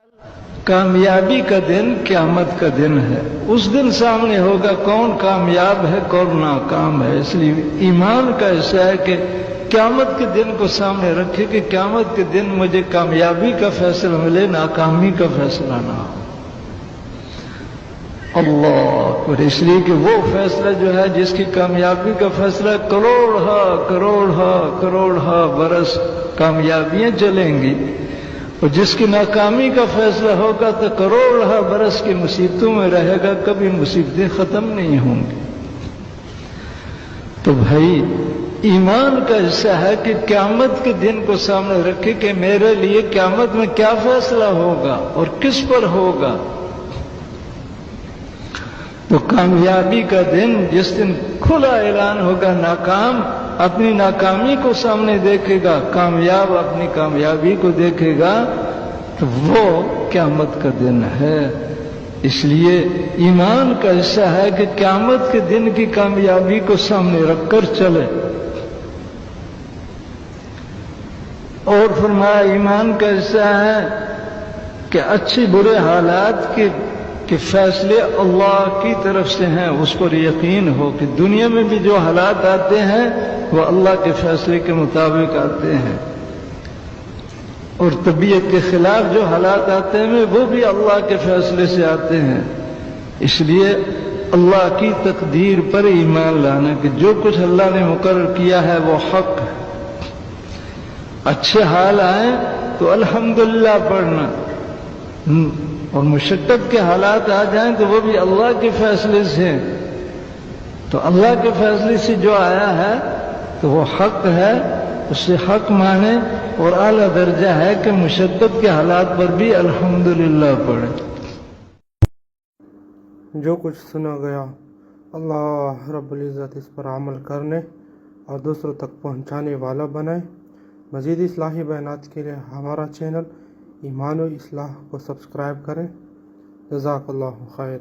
कामयाबी का दिन क़यामत का दिन है। उस दिन सामने होगा कौन कामयाब है कौन नाकाम है। इसलिए ईमान का ऐसा है कि क़यामत के दिन को सामने रखे कि क़यामत के दिन मुझे कामयाबी का फैसला मिले, नाकामी का फैसला ना हो। अल्लाह। और इसलिए कि वो फैसला जो है जिसकी कामयाबी का फैसला करोड़ बरस कामयाबियां चलेंगी, और जिसकी नाकामी का फैसला होगा तो करोड़ बरस की मुसीबतों में रहेगा, कभी मुसीबतें खत्म नहीं होंगी। तो भाई ईमान का हिस्सा है कि क़यामत के दिन को सामने रखे कि मेरे लिए क़यामत में क्या फैसला होगा और किस पर होगा। तो कामयाबी का दिन जिस दिन खुला ऐलान होगा, नाकाम अपनी नाकामी को सामने देखेगा, कामयाब अपनी कामयाबी को देखेगा, तो वो क़यामत का दिन है। इसलिए ईमान का हिस्सा है कि क़यामत के दिन की कामयाबी को सामने रखकर चले। और फरमाया ईमान का हिस्सा है कि अच्छे बुरे हालात के फैसले अल्लाह की तरफ से हैं, उस पर यकीन हो कि दुनिया में भी जो हालात आते हैं वो अल्लाह के फैसले के मुताबिक आते हैं, और तबीयत के खिलाफ जो हालात आते हैं वो भी अल्लाह के फैसले से आते हैं। इसलिए अल्लाह की तकदीर पर ईमान लाना कि जो कुछ अल्लाह ने मुकर्रर किया है वो हक है। अच्छे हाल आए तो अल्हम्दुलिल्लाह पढ़ना, और मुशक्कत के हालात आ जाएं तो वो भी अल्लाह के फैसले से। तो अल्लाह के फैसले से जो आया है तो वो हक है, उससे हक माने, और आला दर्जा है कि मुशक्कत के हालात पर भी अल्हम्दुलिल्लाह पढ़े। जो कुछ सुना गया अल्लाह रब्बुल इज़्ज़त इस पर अमल करने और दूसरों तक पहुँचाने वाला बनाए। मज़ीद इस्लाही बयानात के लिए हमारा चैनल ईमान व इस्लाह को सब्सक्राइब करें। जज़ाकल्लाहु खैर।